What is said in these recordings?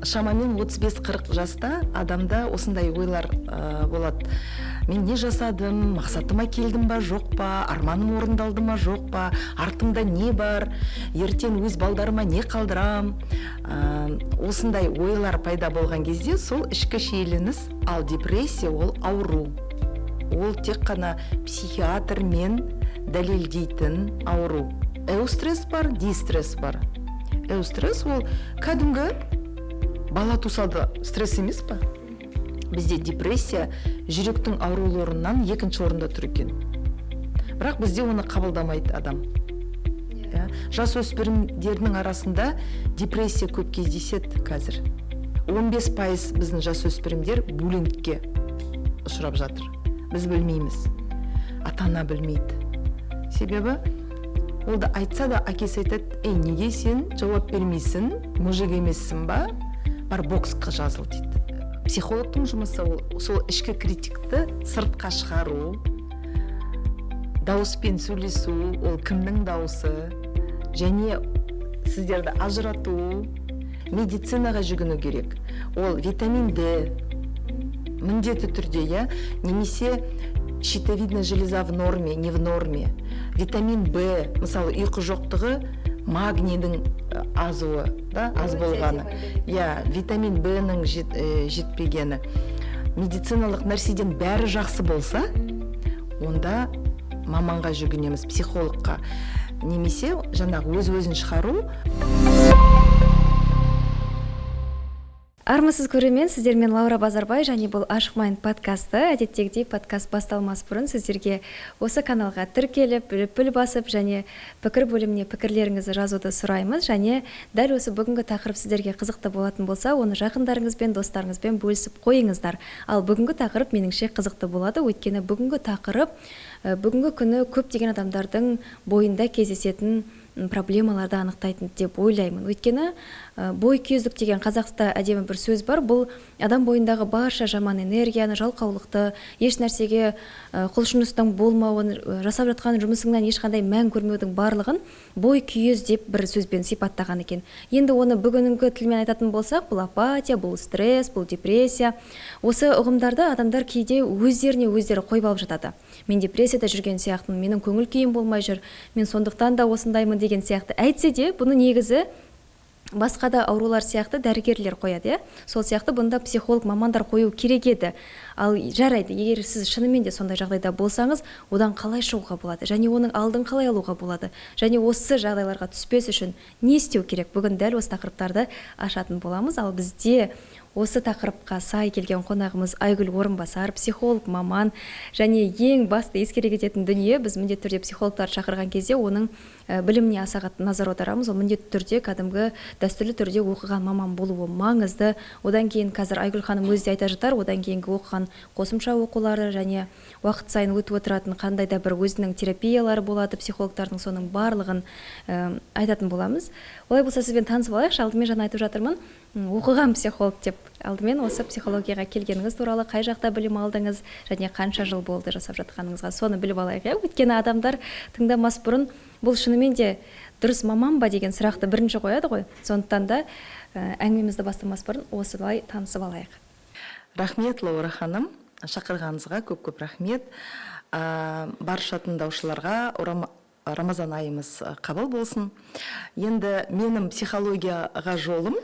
шамамен 35-40 жаста адамда осындай ойлар болады. Мен не жасадым, мақсатыма келдім ба, жоқ па, арманым орындалды ма, жоқ па, артымда не бар, ертең өз балдарыма не қалдырам. Осындай ойлар пайда болған кезде сол ішкі шиеленіс, ал депрессия ол ауру. Ол тек қана психиатрмен дәлелдейтін ауру. Эустресс бар, дистресс бар. Эустресс ол кәдімгі бала тусада стресс емес па? Бізде депрессия жүректің ауруларынан екінші орында тұр екен. Бірақ бізде оны қабылдамайды адам. Жасөспірімдердің арасында депрессия көп кездеседі қазір. 15% біздің жасөспірімдер буллингке ұшырап жатыр. Біз білмейміз. Ата-ана білмейді. Себебі ол да айтса да әкесі айтады, неге сен жауап бермейсің, мужик емессің ба? Бар боксқа жазыл дейді. Психологтың жұмысы сол ішкі критикті сыртқа шығару, дауыспен сөйлесу, ол кімнің дауысы, және сіздерді ажырату, медицинаға жүгіну керек. Ол витамин D міндетті түрде, немесе щитовидная железа в норме, не в норме. Витамин B, мысалы ұйқы жоқтығы, магнийдің азуы, аз болғаны. Витамин B-ның жетпегені. Медициналық нәрседен бәрі жақсы болса, онда маманға жүгінеміз, психологқа. Немесе жаңағы өз-өзін шығару. Армысыз көрермен, сіздермен Лаура Базарбай, және бұл Ашық Майнд подкасты. Әдеттегідей подкаст басталмас бұрын сіздерге осы каналға тіркеліп, бүл басып, және пікір бөліміне пікірлеріңізді жазуды сұраймыз. Және дәл осы бүгінгі тақырып сіздерге қызықты болатын болса, оны жақындарыңызбен, достарыңызбен бөлісіп қойыңыздар. Ал бүгінгі тақырып меніңше қызықты болады, өйткені бүгінгі тақырып бүгінгі күні көптеген адамдардың бойында кездесетін проблемаларды анықтайтын деп ойлаймын. Өйткені бой күйіздік деген қазақта әдемі бір сөз бар. Бұл адам бойындағы барша жаман энергияны, жалқаулықты, еш нәрсеге құлшыныстың болмауын, жасап жатқан жұмысыңнан ешқандай мән көрмеудің барлығын бой күйіз деп бір сөзбен сипаттаған екен. Енді оны бүгінгі тілмен айтатын болсақ, бұл апатия, бұл стресс, бұл депрессия. Осы ұғымдарды адамдар кейде өздеріне өздері қойып алып жатады. Мен депрессияда жүрген сияқтымын, менің көңіл күйім болмай жүр, мен сондықтан да осындаймын деген сияқты. Әйтсе де, бұны негізі басқа да аурулар сияқты дәрігерлер қояды, сол сияқты бұнда психолог мамандар қою керек еді. Ал жарайды, егер сіз шынымен де сондай жағдайда болсаңыз, одан қалай шығуға болады, және оның алдын қалай алуға болады, және осы жағдайларға түспес үшін не істеу керек? Бүгін дәл осы тақырыптарды ашатын боламыз. Ал бізде осы тақырыпқа сай келген қонағымыз Айгүл Орынбасар, психолог маман, және ең басты ескере кететін дүние, біз міндетті түрде психологтар шақырған кезде оның біліміне аса қатты назар аударамыз. Ол міндетті түрде кәдімгі дәстүрлі түрде оқыған маман болуы маңызды. Одан кейін қазір Айгүл ханым өзі де айта жатар, одан кейінгі оқыған қосымша оқулары және уақыт сайын өтіп отыратын қандай да бір өзінің терапиялары болады, психологтардың соның барлығын айтатын боламыз. Олай болса сізбен танысып алайықшы. Алдымен жаңа айтып жатырмын, оқыған психолог деп. Алдымен осы психологияға келгеніңіз туралы, қай жақта білім алдыңыз және қанша жыл болды жасап жатқаныңызға, соны біліп алайық. Өйткені адамдар тыңдамас бұрын бұл шынымен де дұрыс маман ба деген сұрақты бірінші қояды ғой. Сондықтан да әңгімемізді бастамас бұрын осылай танысып алайық. Рахмет, Лаура ханым, шақырғаныңызға көп-көп рахмет. Барша тыңдаушыларға Рамазан айымыз қабыл болсын. Енді менің психологияға жолым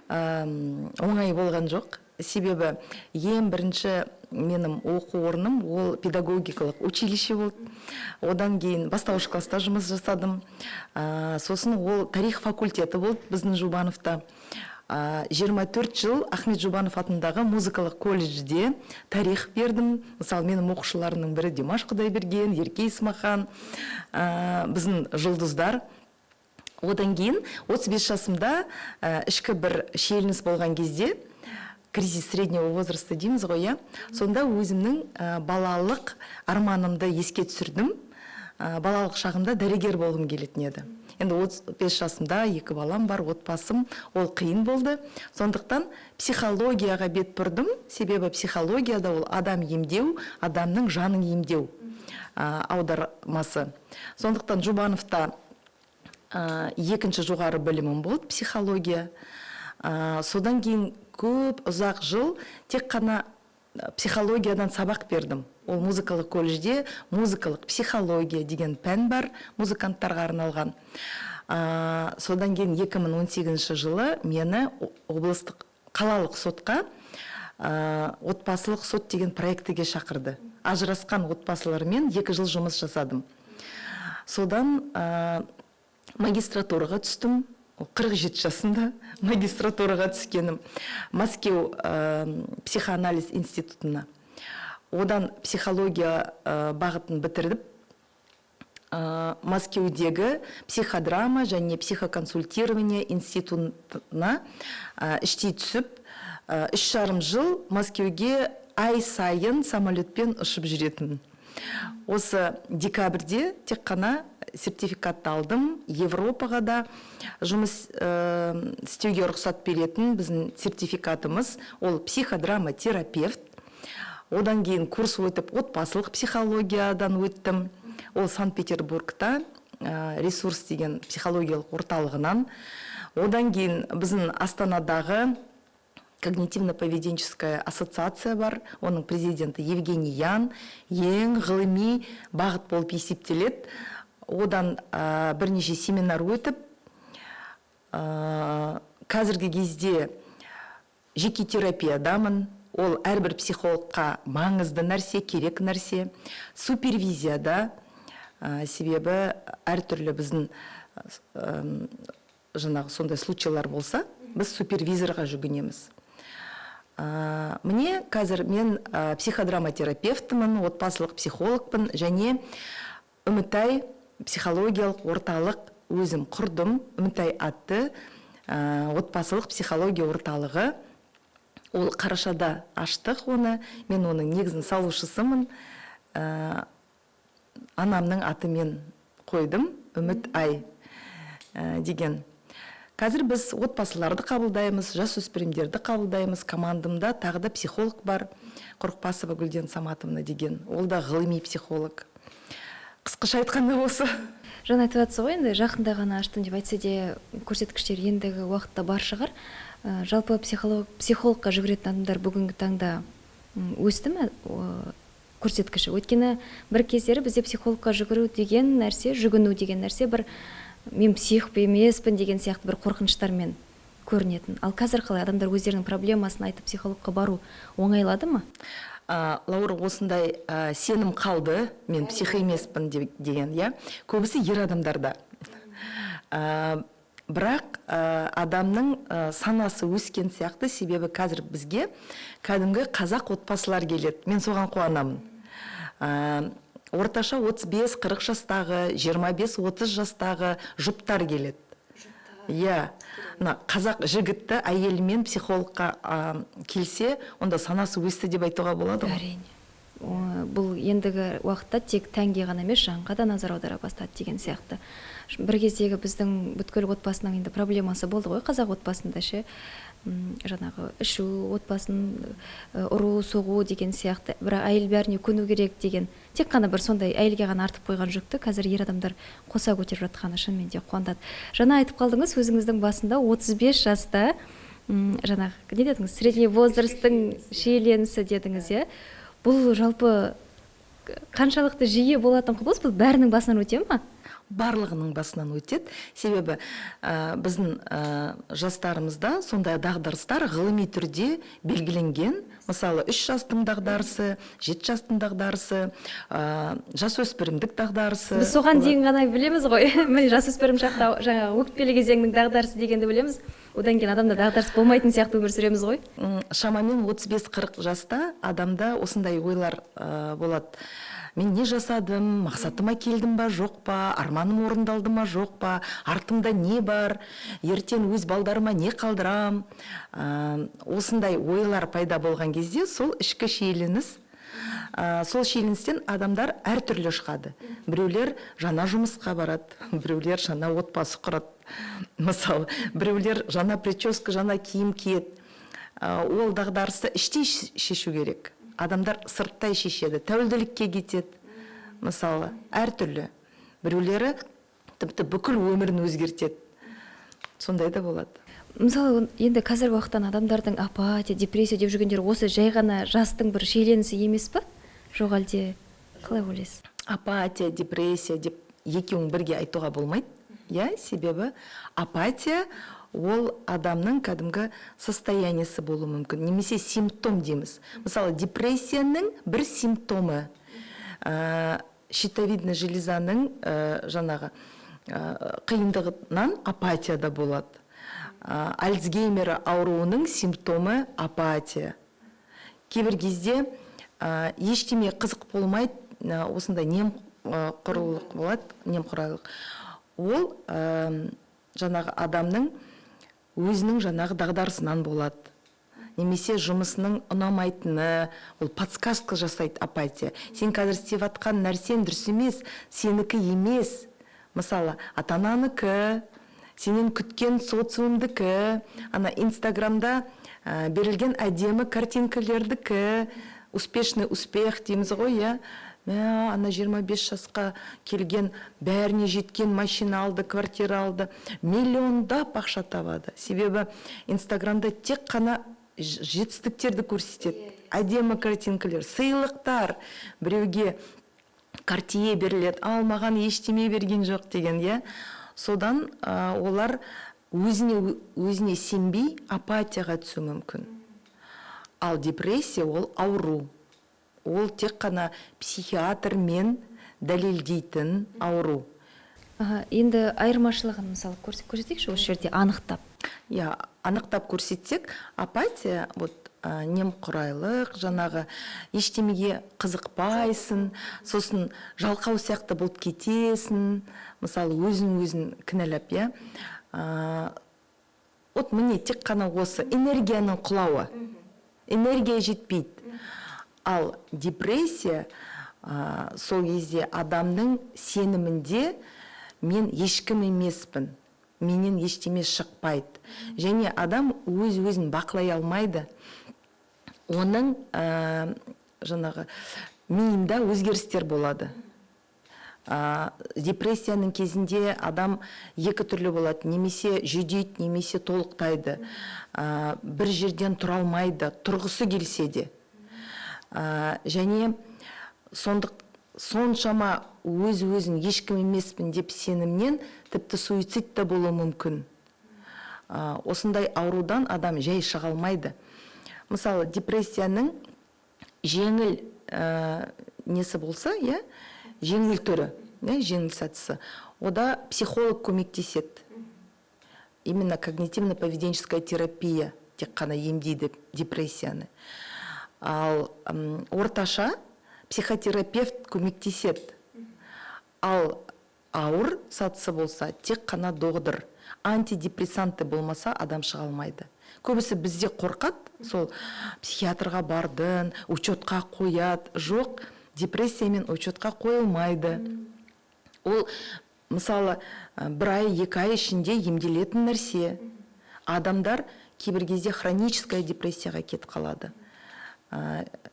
оңай болған жоқ. Себебі ең бірінші менің оқу орным ол педагогикалық училище болды. Одан кейін бастауыш класста жұмыс жасадым. Сосын ол тарих факультеті болды біздің Жұбановта. 24 жыл Ахмет Жұбанов атындағы музыкалық колледжде тарих бердім. Мысалы, менің оқушыларының бірі Димаш Құдайберген, Ерке Исмахан, біздің жұлдыздар. Одан кейін 35 жасымда ішкі бір шиеленіс болған кезде, кризис среднего возраста дейміз ғой, сонда өзімнің балалық арманымды еске түсірдім. Балалық шағымда дәрігер болғым келетін еді. Енді 35 жасымда 2 балам бар, отбасым, ол қиын болды. Сондықтан психологияға бет бұрдым. Себебі психологияда ол адам емдеу, адамның жанын емдеу аудармасы. Сондықтан Жұбановта екінші жоғары білімім болды, психология. Содан кейін көп ұзақ жыл тек қана психологиядан сабақ бердім. Ол музыкалық колледжде музыкалық психология деген пән бар, музыканттарға арналған. Содан кейін 2018 жылы мені облыстық қалалық сотқа отбасылық сот деген проектіге шақырды. Ажырасқан отбасылармен 2 жыл жұмыс жасадым. Содан магистратураға түстім. 47 жасында магистратураға түскенім. Мәскеу психоанализ институтына. Одан психология бағытын бітірдіп, Мәскеудегі психодрама және психоконсультирование институтына іштей түсіп, 3,5 жыл Мәскеуге ай сайын самолетпен ұшып жүретін. Осы декабрьде тек қана сертификатты алдым. Европаға да жұмыс істеуге рұқсат беретін біздің сертификатымыз, ол психодрама терапевт. Одан кейін курс өтіп, отбасылық психологиядан өттім. Ол Санкт-Петербургта ресурс деген психологиялық орталығынан. Одан кейін біздің Астанадағы когнитивно-поведенческая ассоциация бар. Оның президенті Евгений Ян. Ең ғылыми бағыт болып есептеледі. Одан бірнеше семинар өтіп, қазіргі кезде жеке терапиядамын. Ол әрбір психологқа маңызды нәрсе, керек нәрсе. Супервизияда, себебі әртүрлі біздің жаңағы сондай случайлар болса, біз супервизорға жүгінеміз. Мне қазір мен психодрама терапевтімін, отбасылық психологпын және Үмітай психологиялық орталық өзім құрдым. Үмітай атты отбасылық психология орталығы. Ол қарашада аштық оны. Мен оның негізін салушысымын. Анамның атымен қойдым. Үміт ай деген. Қазір біз отбасыларды қабылдаймыз, жасөспірімдерді қабылдаймыз. Командымда тағы да психолог бар. Қорықпасова Гүлден Саматовна деген. Ол да ғылыми психолог. Қысқаша айтқанда осы. Жаңа айтып жатсыз ғой, енді жақында ғана аштым деп айтса де, көрсеткіштер ендігі уақытта бар шығар. Жалпы психологқа жүгіретін адамдар бүгінгі таңда өсті ме көрсеткіші? Өйткені бір кездері бізде психологқа жүгіну деген нәрсе бір мен псих емеспін деген сияқты бір қорқыныштармен көрінетін. Ал қазір қалай адамдар өздерінің проблемасын айтып психологқа бару оңайлады ма? Лаура, осындай сенім қалды, мен псих емеспін деген, көбісі ер адамдарда. Бірақ адамның санасы өскен сияқты, себебі қазір бізге кәдімгі қазақ отбасылар келеді. Мен соған қуанамын. Орташа 35-40 жастағы, 25-30 жастағы жұптар келеді. Қазақ жігітті әйелімен психологқа келсе, онда санасы өсті деп айтуға болады ғой? Әрине. Бұл ендігі уақытта тек тәнге ғана емес, жанға да назар аудара бастады деген сияқты. Бір кездегі біздің бүткіл отбасының енді проблемасы болды ғой, қазақ отбасында ше, жаңағы ішу, отбасын ұру, соғу деген сияқты. Бірақ әйел бәріне көну керек деген, тек қана бір сондай әйелге ғана артып қойған жүкті қазір ер адамдар қоса көтеріп жатқаны шынымен де қуантады. Жаңа айтып қалдыңыз, өзіңіздің басында 35 жаста жаңағы не дедіңіз, средний возрасттың шиеленісі дедіңіз, Бұл жалпы қаншалықты жиі болатын құбылыс, бұл бәрінің басынан өте ме? Барлығының басынан өтеді. Себебі біздің жастарымызда сондай дағдарыстар ғылыми түрде белгіленген. Мысалы 3 жастың дағдарысы, 7 жастың дағдарысы, жасөспірімдік дағдарысы. Біз соған дейін ғана білеміз ғой. Міне жасөспірім шақта жаңағы өкпелі кезеңнің дағдарысы дегенді білеміз. Одан кейін адамда дағдарыс болмайтын сияқты өмір сүреміз ғой. Шамамен 35-40 жаста адамда осындай ойлар болады. Мен не жасадым, мақсатыма келдім ба, жоқ па, арманым орындалды ма, жоқ па, артымда не бар, ертең өз балдарыма не қалдырам. Осындай ойлар пайда болған кезде сол ішкі шиеленіс, сол шиеленістен адамдар әртүрлі шығады. Біреулер жаңа жұмысқа барады, біреулер жаңа отбасы құрады. Мысалы, біреулер жаңа прическа, жаңа киім киеді. Ол дағдарысты іштей шешу керек. Адамдар сырттай шешеді, тәуелділікке кетеді. Мысалы, әртүрлі. Біреулері тіпті бүкіл өмірін өзгертеді. Сондай да болады. мысалы енді қазіргі уақыттан адамдардың апатия, депрессия деп жүргендер осы жай ғана жастың бір шиеленісі емес па? Жоқ әлде қалай ойлайсыз? Апатия, депрессия деп екеуін бірге айтуға болмайды. Себебі апатия ол адамның кәдімгі состояниесі болуы мүмкін, немесе симптом дейміз. Мысалы, депрессияның бір симптомы щитовидный железаның жаңағы қиындығынан апатияда болады. Альцгеймер ауруының симптомы апатия. Кейбір кезде ештеме қызық болмайды, осындай немқұрайлық болады, немқұрайлық. Ол жаңағы адамның өзінің жаңағы дағдарысынан болады. Немесе жұмысының ұнамайтыны, ол подсказка жасайды апатия. Сен қазір істеп жатқан нәрсен дұрыс емес, сенікі емес. Мысалы, ата-ананікі, сенен күткен социумдікі, ана инстаграмда берілген әдемі картинкалердікі, успешный успех дейміз ғой, ана 25 жасқа келген, бәріне жеткен, машина алды, квартира алды, миллиондап ақша табады. Себебі инстаграмда тек қана жетістіктерді көрсетеді. Әдемі картинкалер, сыйлықтар, біреуге картие беріледі, ал маған ештеме берген жоқ деген, Содан олар өзіне сенбей апатияға түсу мүмкін. Ал депрессия ол ауру. Ол тек қана психиатрмен дәлелдейтін ауру. Енді айырмашылығын мысалы көрсетейікші осы жерде анықтап. Анықтап көрсетсек, апатия немқұрайлық, жаңағы ештемеге қызықпайсың, сосын жалқау сияқты болып кетесің, мысалы өзін кінәлап, міне тек қана осы энергияның құлауы, энергия жетпейді. Ал депрессия сол кезде адамның сенімінде мен ешкім емеспін, менен ештеме шықпайды. Және адам өзін бақылай алмайды. Оның жаңағы миында өзгерістер болады. Депрессияның кезінде адам екі түрлі болады, немесе жүдейді, немесе толықтайды. Бір жерден тұра алмайды, тұрғысы келсе де. Және соншама өзін ешкім емеспін деп сенімнен тіпті суицид та болуы мүмкін. Осындай аурудан адам жай шыға алмайды. Мысалы, депрессияның жеңіл несі болса, жеңіл түрі, жеңіл сатысы, ода психолог көмектеседі. Именно когнитивно-поведенческая терапия тек қана емдейді депрессияны. Ал орташа психотерапевт көмектеседі. Ал ауыр сатысы болса, тек қана доғдыр. Антидепрессанты болмаса, адам шыға алмайды. Көбісі бізде қорқады, сол психиатрға бардың, учетқа қояды. Жоқ, депрессиямен учетқа қойылмайды. Ол, мысалы, бір ай, 2 ай ішінде емделетін нәрсе. Адамдар кейбір кезде хроническая депрессияға кетіп қалады.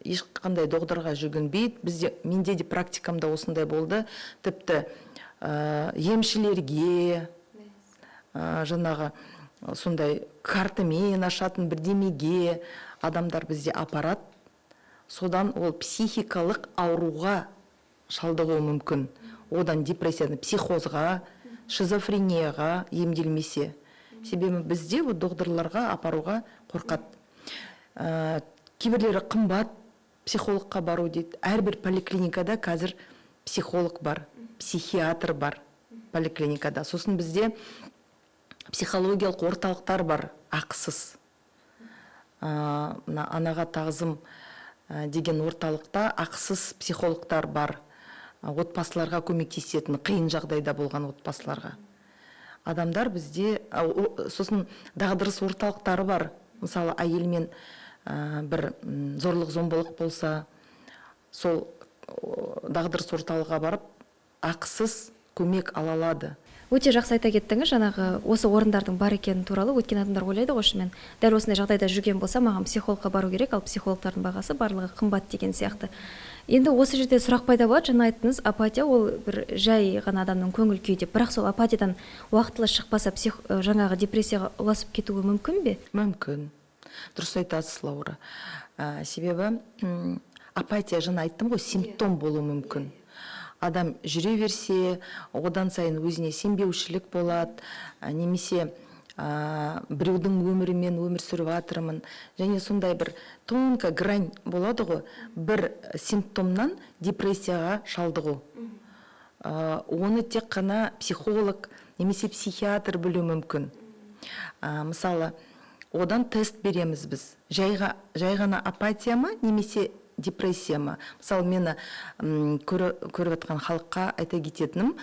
Ешқандай доғдырға жүгінбейді. Менде де практикамда осындай болды. Тіпті емшілерге, жаңағы сондай картамен ашатын бірдемеге адамдар бізде апарат. Содан ол психикалық ауруға шалдығуы мүмкін. Одан депрессияны психозға, шизофренияға емделмесе. Себебі бізде доғдырларға апаруға қорқады. Кейбірлері қымбат психологқа бару дейді. Әрбір поликлиникада қазір психолог бар, психиатр бар поликлиникада. Сосын бізде психологиялық орталықтар бар, ақысыз. Анаға тағзым деген орталықта ақысыз психологтар бар. Отбасыларға көмектесетін, қиын жағдайда болған отбасыларға. Адамдар бізде, сосын дағдырыс орталықтары бар. Мысалы, әйелмен бір зорлық зомбылық болса, сол дағдырыс орталыға барып, ақысыз көмек ала алады. Өте жақсы айта кеттіңіз, жаңағы осы орындардың бар екені туралы. Өткен адамдар ойлайды ғой, мен дәл осындай жағдайда жүрген болса, маған психологқа бару керек, ал психологтардың бағасы барлығы қымбат деген сияқты. Енді осы жерде сұрақ пайда болады, жаңа айттыңыз, апатия ол бір жай ғана адамның көңіл күйі деп, бірақ сол апатиядан уақытылы шықпаса жаңағы депрессияға ұласып кетуі мүмкін бе? Мүмкін. Дұрыс айтасыз, Лаура. Себебі апатия, жаңа айттым ғой, симптом болуы мүмкін. Адам жүре берсе, одан сайын өзіне сенбеушілік болады, немесе біреудің өмірімен өмір сүріп жатырмын, және сондай бір тонка грань болады ғой, бір симптомнан депрессияға шалдығу. Оны тек қана психолог немесе психиатр білу мүмкін. Мысалы, одан тест береміз біз. Жай ғана апатия ма, немесе депрессия ма? Мысалы, мені көріп атқан халыққа айта кететінім,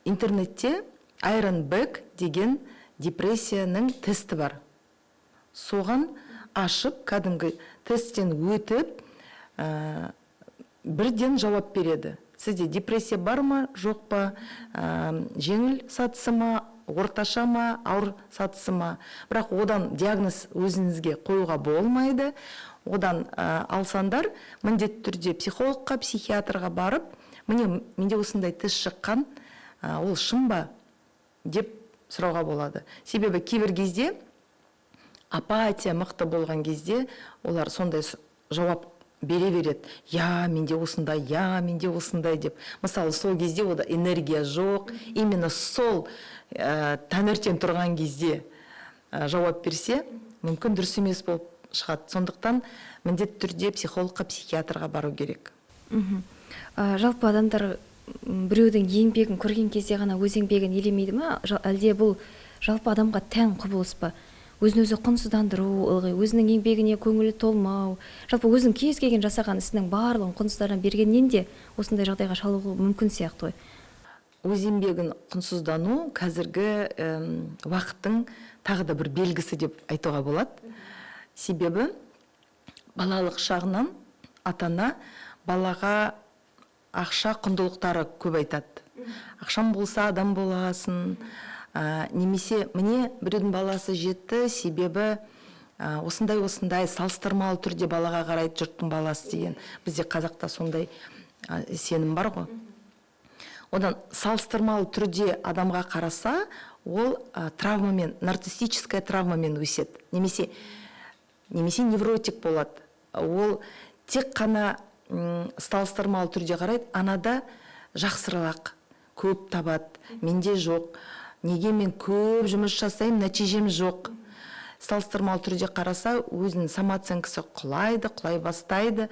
интернетте Айронбек деген депрессияның тесті бар. Соған ашып, кәдімгі тесттен өтіп, бірден жауап береді. Сізде депрессия бар ма, жоқ па, жеңіл сатысы ма, орташа ма, ауыр сатысы ма. Бірақ одан диагноз өзіңізге қоюға болмайды. Одан алсандар, міндетті түрде психологқа, психиатрға барып, менде осындай тест шыққан, ол шын ба деп сұрауға болады. Себебі кейбір кезде апатия мықты болған кезде олар сондай жауап бере береді. Я, менде осындай, менде осындай деп. Мысалы, сол кезде ода энергия жоқ, именно сол таңертең тұрған кезде жауап берсе, мүмкін дұрыс емес болып шығады. Сондықтан міндетті түрде психологқа, психиатрға бару керек. Жалпы адамдар біреудің еңбегін көрген кезде ғана өз еңбегін елемейді ме? Әлде бұл жалпы адамға тән құбылыс па? Өзін-өзі құнсыздандыру, ылғи өзінің еңбегіне көңілі толмау, жалпы өзінің кез келген жасаған ісінің барлығын құнсыздардан бергеннен де осындай жағдайға шалдығуы мүмкін сияқты ғой. Өз еңбегін құнсыздану қазіргі уақыттың тағы да бір белгісі деп айтуға болады. Себебі балалық шағынан ата-ана балаға ақша құндылықтары көп айтады. Ақшам болса адам боласың. Немесе міне біреудің баласы жетті, себебі осындай салыстырмалы түрде балаға қарайды жұрттың баласы деген. Бізде қазақта сондай сенім бар ғой. Одан салыстырмалы түрде адамға қараса, ол травмамен, нарциссическая травмамен өседі. Немесе невротик болады. Ол тек қана салыстырмалы түрде қарайды, анада жақсырақ, көп табады, менде жоқ. Неге мен көп жұмыс жасаймын, нәтижем жоқ. Салыстырмалы түрде қараса, өзінің самооценкасы құлай бастайды.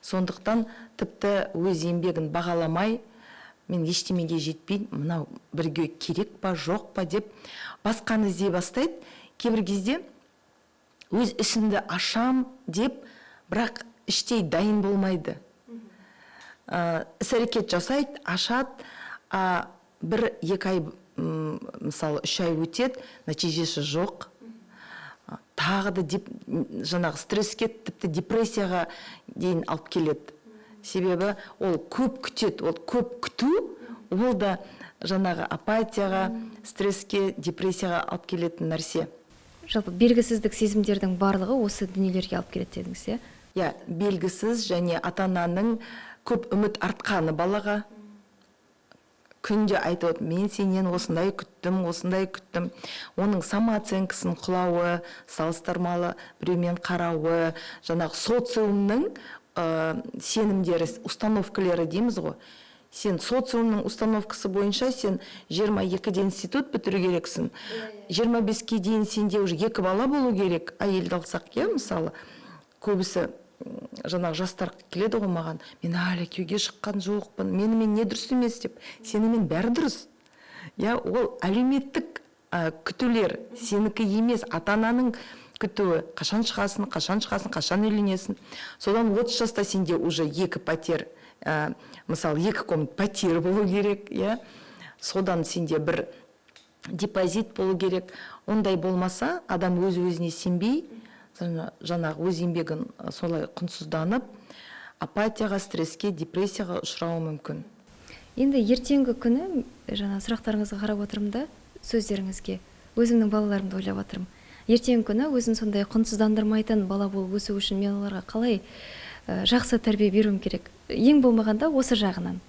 Сондықтан тіпті өз еңбегін бағаламай, мен ештемеге жетпеймін, мынау бірге керек па, жоқ па деп басқаны іздей бастайды. Кейбір кезде өз ішімді ашам деп, бірақ іштей дайын болмайды. Іс-әрекет жасайды, ашады, бір-екі ай, мысалы 3 ай өтеді, нәтижесі жоқ. Тағы да жаңағы стресске, тіпті депрессияға дейін алып келеді. Себебі ол көп күтеді, ол көп күту, ол да жаңағы апатияға, стресске, депрессияға алып келетін нәрсе. Жалпы белгісіздік сезімдердің барлығы осы дүниелерге алып келеді дедіңіз, иә? Иә, белгісіз және ата-ананың көп үміт артқаны балаға. Күнде айтып, мен сенен осындай күттім. Оның самооценкасын құлауы, салыстырмалы біреумен қарауы, жаңағы социумның сенімдері, установкалары дейміз ғой. Сен социумның установкасы бойынша сен 22-де институт бітіру керексің. 25-ке дейін сенде уже 2 бала болу керек. Әйелді алсақ, мысалы, көбісі жаңағы жастар келеді ғой маған, мен әлі күйеуге шыққан жоқпын, менімен не дұрыс емес деп. Сенімен бәрі дұрыс. Ол әлеуметтік күтулер, сенікі емес, ата-ананың күтуі. Қашан шығасың, қашан үйленесің. Содан 30 жаста сенде уже 2 пәтер, мысалы 2 комнат пәтер болу керек. Содан сенде бір депозит болу керек. Ондай болмаса, адам өз-өзіне сенбей, жаңағы өз еңбегін солай құнсызданып, апатияға, стресске, депрессияға ұшырауы мүмкін. Енді ертеңгі күні жаңа сұрақтарыңызға қарап отырмын да, сөздеріңізге өзімнің балаларымды ойлап отырмын. Ертеңгі күні өзін сондай құнсыздандырмайтын бала болып өсу үшін мен оларға қалай жақсы тәрбие беруім керек? Ең болмағанда осы жағынан.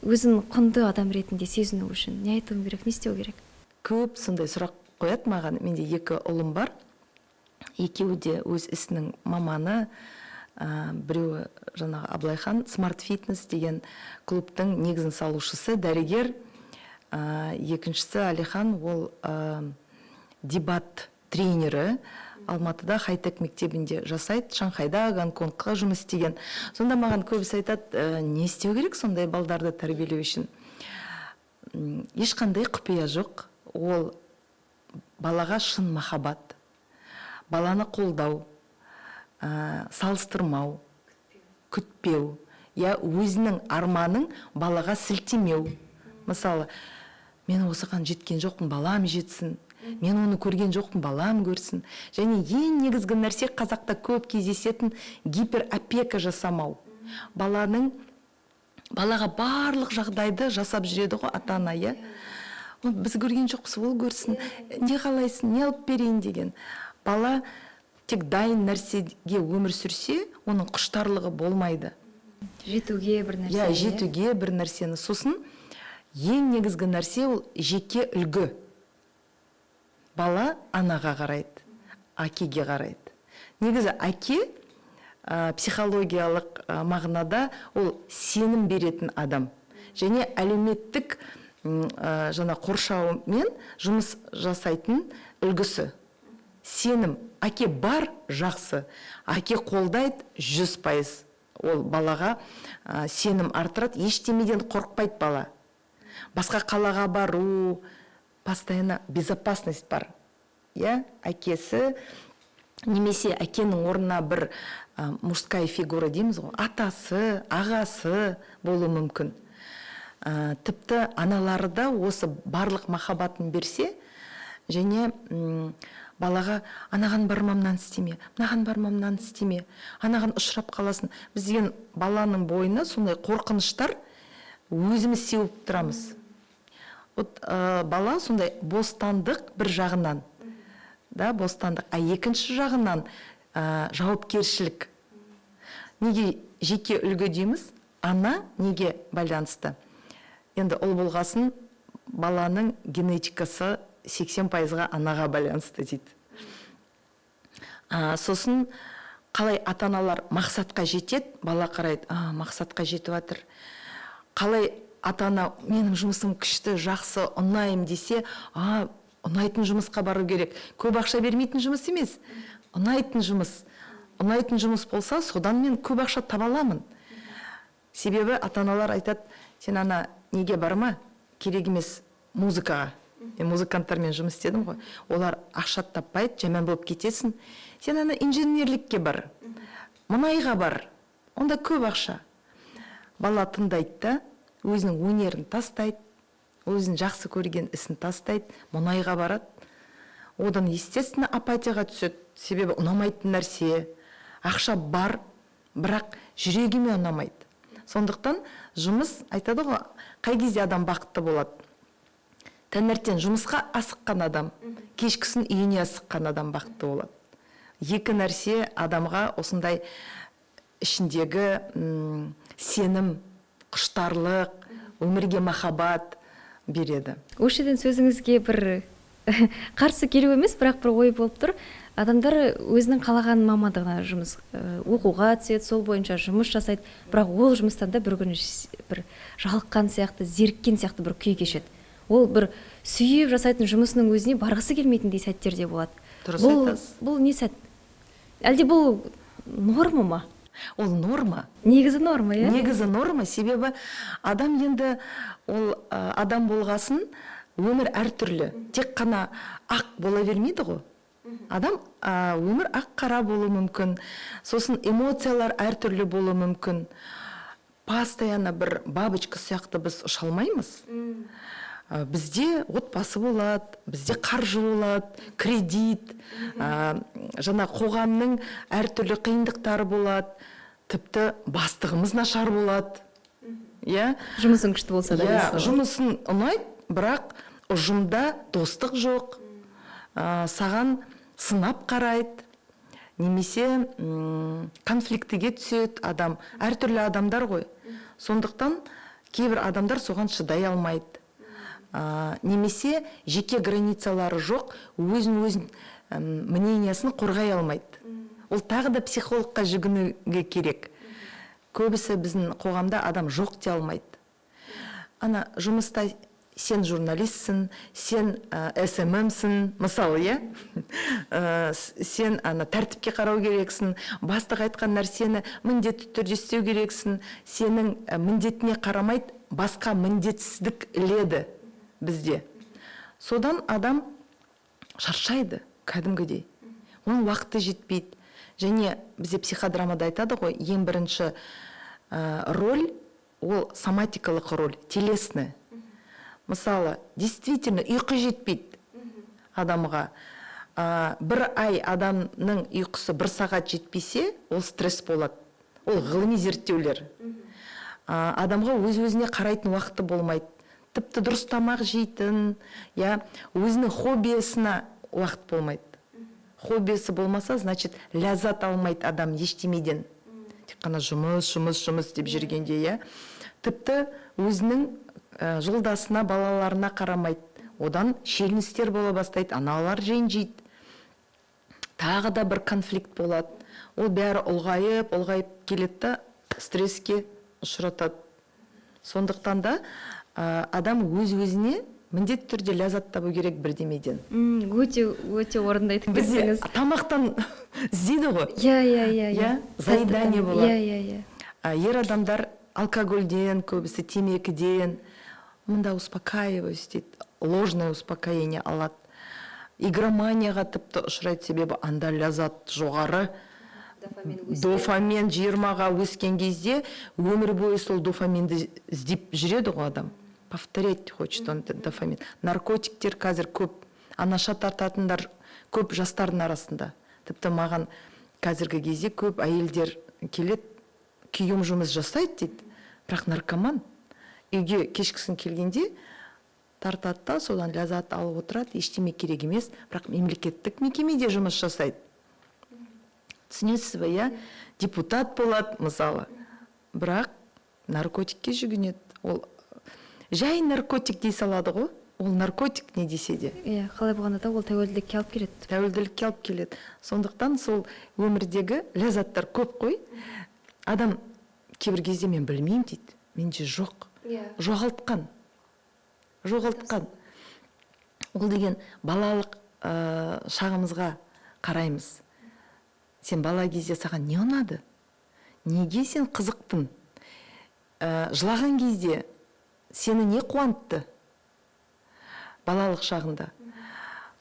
Өзін құнды адам ретінде сезіну үшін не айтуым керек, не істеу керек? Көп сондай сұрақ қояды маған. Менде 2 ұлым бар. Екеуі де өз ісінің маманы. Біреуі жаңағы Абылайхан Smart Fitness деген клубтың негізін салушысы, дәрігер. Екіншісі Алихан, ол дебат тренері. Алматыда хай-тек мектебінде жасайды, Шанхайда, Гонконгқа жұмыс істеген. Сонда маған көбісі айтады, не істеу керек сондай балдарды тәрбиелеу үшін? Ешқандай құпия жоқ. Ол балаға шын махаббат, баланы қолдау, салыстырмау, күтпеу, өзінің арманың балаға сілтемеу. Мысалы, мен осыған жеткен жоқпын, балам жетсін. Мен оны көрген жоқпын, балам көрсін. Және ең негізгі нәрсе қазақта көп кездесетін гиперопека жасамау. Балаға барлық жағдайды жасап жүреді ғой ата-ана, біз көрген жоқпыз, ол көрсін. Не қалайсың, не алып берейін деген. Бала тек дайын нәрсеге өмір сүрсе, оның құштарлығы болмайды. Жетуге бір нәрсе. Жетуге бір нәрсені. Сосын ең негізгі нәрсе ол жеке үлгі. Бала анаға қарайды, әкеге қарайды. Негізі әке психологиялық мағынада ол сенім беретін адам. Және әлеуметтік қоршаумен жұмыс жасайтын үлгісі. Сенім. Әке бар, жақсы. Әке қолдайды 100%. Ол балаға сенім артырады. Ештемеден қорықпайды бала. Басқа қалаға бару, постоянно безопасность бар. Әкесі, немесе әкенің орнына бір мужская фигура дейміз ғой, атасы, ағасы болуы мүмкін. Тіпті аналары да осы барлық махаббатын берсе, және балаға анаған бармамнан істеме, мынаған бармамнан істеме, анаған ұшырап қаласын. Біз деген баланың бойына сондай қорқыныштар өзіміз сеуіп тұрамыз. Бала сондай бостандық бір жағынан, бостандық, екінші жағынан жауапкершілік. Неге жеке үлгі дейміз? Ана неге байланысты? Енді ұл болғасын баланың генетикасы 80%-ға анаға байланысты дейді. Сосын қалай ата-аналар мақсатқа жетеді, бала қарайды, мақсатқа жетіп жатыр. Қалай ата-ана менің жұмысым күшті, жақсы, ұнайым десе, ұнайтын жұмысқа бару керек. Көп ақша бермейтін жұмыс емес, ұнайтын жұмыс. Ұнайтын жұмыс болса, содан мен көп ақша таба аламын. Себебі ата-аналар айтады, сен ана неге барма, керек емес музыкаға. Мен музыканттармен жұмыс істедім ғой. Олар ақша таппайды, жаман болып кетесің. Сен ана инженерлікке бар, мұнайға бар, онда көп ақша. Бала тыңдайды да, өзінің өнерін тастайды, өзінің жақсы көрген ісін тастайды, мұнайға барады. Одан естественно апатияға түседі. Себебі ұнамайтын нәрсе, ақша бар, бірақ жүрегіме ұнамайды. Сондықтан жұмыс, айтады ғой, қай кезде адам бақытты болады? Таңертең жұмысқа асыққан адам, кешкісін үйіне асыққан адам бақытты болады. Екі нәрсе адамға осындай ішіндегі сенім, құштарлық, өмірге махаббат береді. Өшеден сөзіңізге бір қарсы келу емес, бірақ бір ой болып тұр. Адамдар өзінің қалаған мамандығына жұмыс оқуға түседі, сол бойынша жұмыс жасайды, бірақ ол жұмыстан да бір күні бір жалыққан сияқты, зеріккен сияқты бір күй кешеді. Ол бір сүйіп жасайтын жұмысының өзіне барғысы келмейтіндей сәттерде болады. Дұрыс айтасыз. Бұл не сәт? Әлде бұл норма ма? Ол норма. Негізі норма, иә? Негізі норма, себебі адам енді ол адам болғасын өмір әртүрлі. Тек қана ақ бола бермейді ғой. Адам өмір ақ қара болуы мүмкін. Сосын эмоциялар әртүрлі болуы мүмкін. Постоянно бір бабочка сияқты біз ұша алмаймыз. Бізде отбасы болады, бізде қаржы болады, кредит, жаңа қоғамның әртүрлі қиындықтары болады, тіпті бастығымыз нашар болады. иә. Жұмысың күшті болса да. Иә, жұмысың ұнайды, бірақ ұжымда достық жоқ. Саған сынап қарайды, немесе конфликтіге түседі адам. Әртүрлі адамдар ғой. Сондықтан кейбір адамдар соған шыдай алмайды. Немесе жеке границалары жоқ, өзін мнениясын қорғай алмайды. Ол тағы да психологқа жүгінуге керек. Көбісі біздің қоғамда адам жоқ дей алмайды. Ана жұмыста сен журналистсің, сен СММсің, мысалы, иә? Сен тәртіпке қарау керексің, бастық айтқан нәрсені міндетті түрде істеу керексің, сенің міндетіне қарамайды, басқа міндетсіздік іледі бізде. Содан адам шаршайды кәдімгідей. Оның уақыты жетпейді. Және бізде психодрамада айтады ғой, ең бірінші роль, ол соматикалық роль, телесный. Мысалы, действительно, ұйқы жетпейді адамға. Бір ай адамның ұйқысы 1 сағат жетпесе, ол стресс болады. Ол ғылыми зерттеулер. Адамға өз-өзіне қарайтын уақыты болмайды. Тіпті дұрыс тамақ жейтін, өзінің хоббисына уақыт болмайды. Хоббисы болмаса, значит, ләззат алмайды адам ештемеден. Тек қана жұмыс деп жүргенде, тіпті өзінің жолдасына, балаларына қарамайды. Одан шеліністер бола бастайды, аналар ренжиді. Тағы да бір конфликт болады. Ол бәрі ұлғайып келеді, стресске ұшыратады. Сондықтан да адам өз-өзіне міндетті түрде ләззат табу керек бірдемеден. Өте орынды айтып кеттіңіз. Бізде тамақтан іздейді ғой. Иә. Заедание болады. Иә. Ер адамдар алкогольден, көбісі темекіден, мында успокаиваюсь дейді, ложное успокоение алады. Игроманияға тіпті ұшырайды, себебі анда ләззат жоғары. Дофамин 20-ға өскен кезде өмір бойы сол дофаминді іздеп жүреді ғой адам. Повторять хочет он дофамин. Наркотиктер қазір көп, анаша тартатындар көп жастардың арасында. Тіпті маған қазіргі кезде көп әйелдер келеді, күйеуім жұмыс жасайды дейді, бірақ наркоман. Үйге кешкісін келгенде тартады да, содан ләззат алып отырады, ештеме керек емес, бірақ мемлекеттік мекемеде жұмыс жасайды. Түсінесіз бе, иә? Депутат болады, мысалы, бірақ наркотикке жүгінеді. Ол жай наркотик дей салады ғой, ол наркотик не десе де. Иә, қалай болғанда да ол тәуелділікке алып келеді. Тәуелділікке алып келеді. Сондықтан сол өмірдегі ләззаттар көп қой. Адам кейбір кезде мен білмеймін дейді, менде жоқ. Жоғалтқан. Ол деген балалық шағымызға қараймыз. Сен бала кезде саған не ұнады? Неге сен қызықтың? Жылаған кезде сені не қуантты? Балалық шағында.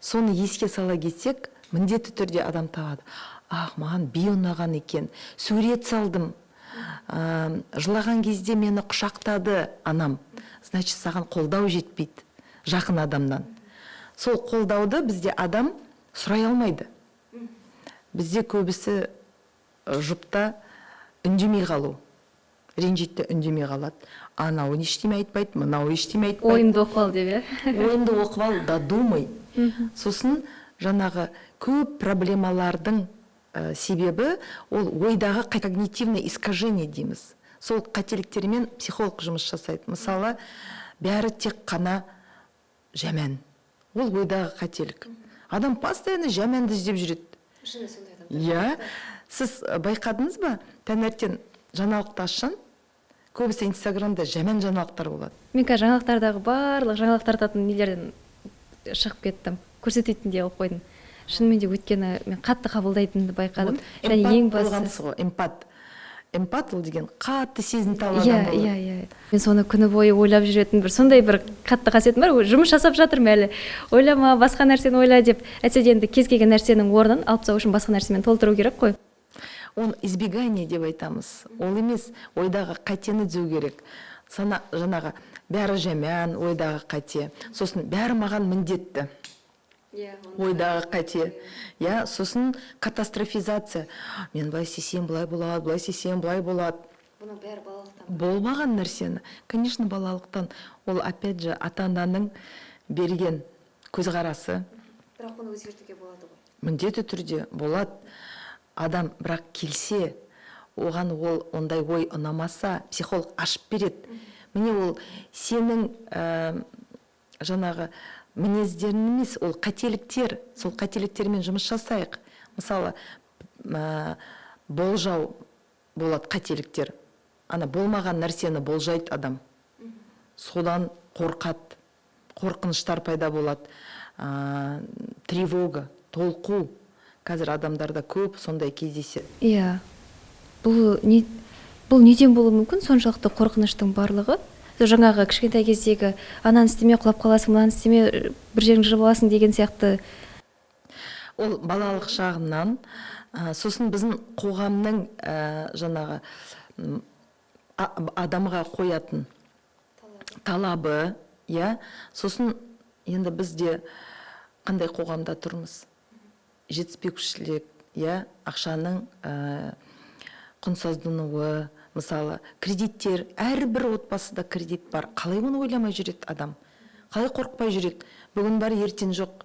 Соны еске сала кетсек, міндетті түрде адам табады. Маған би ұнаған екен, сурет салдым. Жылаған кезде мені құшақтады анам. Значит, саған қолдау жетпейді жақын адамнан. Сол қолдауды бізде адам сұрай алмайды. Бізде көбісі жұпта үндемей қалу. Ренжитті үндемей қалады. Анау ештеме айтпайды, мынау ештеме айтпайды. Ойымды оқып ал деп, Ойымды оқып ал, додумай. Сосын жаңағы көп проблемалардың себебі ол ойдағы когнитивное искажение дейміз. Сол қателіктермен психолог жұмыс жасайды. Мысалы, бәрі тек қана жаман. Ол ойдағы қателік. Адам постоянно жаманды іздеп жүреді. Иә, сіз байқадыңыз ба? Таңертең жаңалықты ашсаң, көбісі Инстаграмда жаман жаңалықтар болады. Мен қазір жаңалықтардағы барлық жаңалықтар тартатын нелерден шығып кеттім. Көрсететін де алып қойдым. Шынымен де өйткені мен қатты қабылдайтынды байқадым. Және ең бастысы эмпат ол деген қатты сезімтал адам болады. Иә. Мен соны күні бойы ойлап жүретін сондай бір қатты қасиетім бар. Жұмыс жасап жатырмын әлі. Ойлама, басқа нәрсені ойла деп. Әйтсе де енді кез келген нәрсенің орнын алып тастау үшін басқа нәрсемен толтыру керек қой. Ол избегание деп айтамыз. Ол емес, ойдағы қатені түзеу керек. Жаңағы бәрі жаман, ойдағы қате. Сосын бәрі маған міндетті. Ойдағы қате. Сосын катастрофизация. Мен былай істесем былай болады, былай істесем былай болады. бұның бәрі балалықтан болмаған нәрсені, конечно, балалықтан. Ол опять же ата-ананың берген көзқарасы. бірақ оны өзгертуге болады ғой. Міндетті түрде болады. Адам бірақ келсе, оған ол ондай ой ұнамаса, психолог ашып береді. Міне ол сенің жаңағы мінездерің емес, ол қателіктер. Сол қателіктермен жұмыс жасайық. Мысалы, болжау болады қателіктер. Ана болмаған нәрсені болжайды адам. Содан қорқады. Қорқыныштар пайда болады. Тревога, толқу. Қазір адамдарда көп сондай кездеседі. Иә. Бұл неден болуы мүмкін, соншалықты қорқыныштың барлығы? Жаңағы кішкентай кездегі ананы істеме, құлап қаласың, мынаны істеме, бір жерің жырып аласың деген сияқты. Ол балалық шағынан, сосын біздің қоғамның жаңағы адамға қоятын талабы, иә. Сосын енді бізде қандай қоғамда тұрмыз? Жетіспеушілік, иә, ақшаның құнсыздануы, мысалы, кредиттер, әрбір отбасыда кредит бар. Қалай оны ойламай жүреді адам? Қалай қорықпай жүреді? Бүгін бар, ертең жоқ.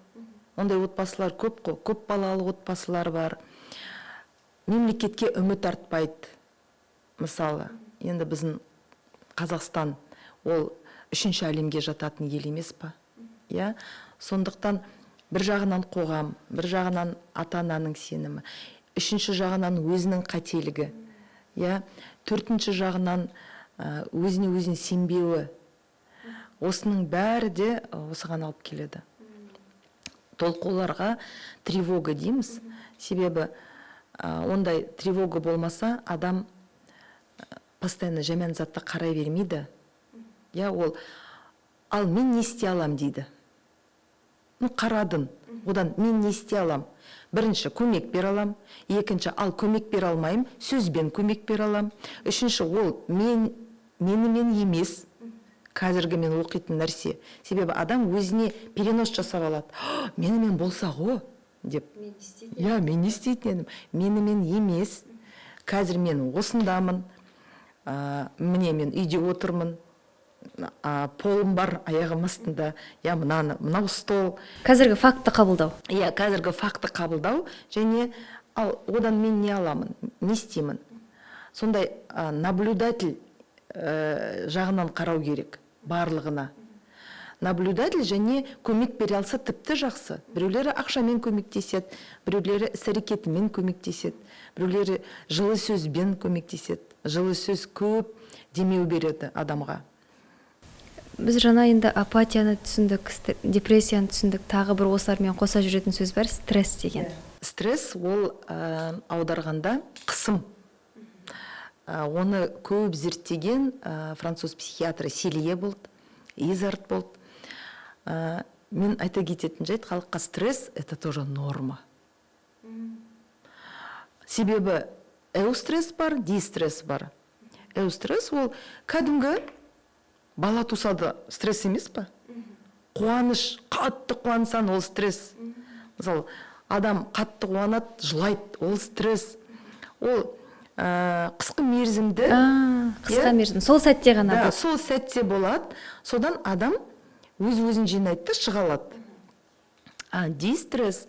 Ондай отбасылар көп қой, көп балалы отбасылар бар. Мемлекетке үміт артпайды. Мысалы, енді біздің Қазақстан ол үшінші әлемге жататын ел емес па? Иә? Сондықтан бір жағынан қоғам, бір жағынан ата-ананың сенімі, үшінші жағынан өзінің қателігі, иә, төртінші жағынан өзіне өзін сенбеуі. Осының бәрі де осыған алып келеді. Толқуларға тревога дейміз. Себебі ондай тревога болмаса, адам постоянно жаман затты қарай бермейді. Я ол, ал мен не істей алам дейді. Қарадың, одан мен не істей алам? Бірінші, көмек бер алам. Екінші, ал көмек бер алмайым, сөзбен көмек бер алам. Үшінші, ол менімен емес, қазіргі мен оқитын нәрсе. Себебі адам өзіне перенос жасап алады. Менімен болса ғой, деп. Мен не істейтін едім? Менімен емес, қазір мен осындамын, міне мен үйде отырмын, полым бар аяғым астында, мынау стол. Қазіргі факты қабылдау. Қазіргі факты қабылдау, және одан мен не аламын, не істеймін. Сондай наблюдатель жағынан қарау керек барлығына. Наблюдатель және көмек бере алса тіпті жақсы. Біреулері ақшамен көмектеседі, біреулері іс-әрекетімен көмектеседі, біреулері жылы сөзбен көмектеседі. Жылы сөз көп демеу береді адамға. Біз жаңа енді апатияны түсіндік, депрессияны түсіндік, тағы бір осылармен қоса жүретін сөз бар, стресс деген. Стресс ол аударғанда қысым. Оны көп зерттеген француз психиатры Селие болды, Изард болды. Мен айта кететін жайт, халыққа стресс – это тоже норма. Себебі эустресс бар, дистресс бар. Эустресс ол кәдімгі бала тусады, стресс емес па? Қуаныш, қатты қуансан, ол стресс. Мысалы, адам қатты қуанады, жылайды, ол стресс. Ол қысқы мерзімді. Қысқа мерзім, сол сәтте ғана болады. Сол сәтте болады. Содан адам өз-өзін жинайды, шыға алады. Дистресс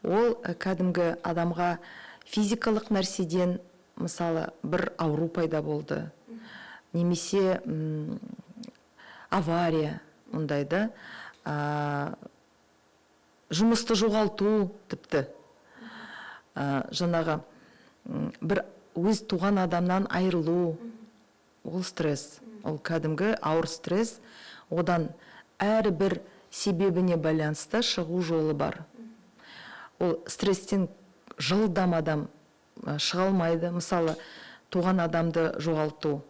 ол кәдімгі адамға физикалық нәрседен, мысалы, бір ауру пайда болды. Немесе авария, ондайда, жұмысты жоғалту тіпті. Жаңағы бір өз туған адамнан айырылу, ол стресс. Ол кәдімгі ауыр стресс. Одан әрбір себебіне байланысты шығу жолы бар. Ол стресстен жылдам адам шыға алмайды. Мысалы, туған адамды жоғалту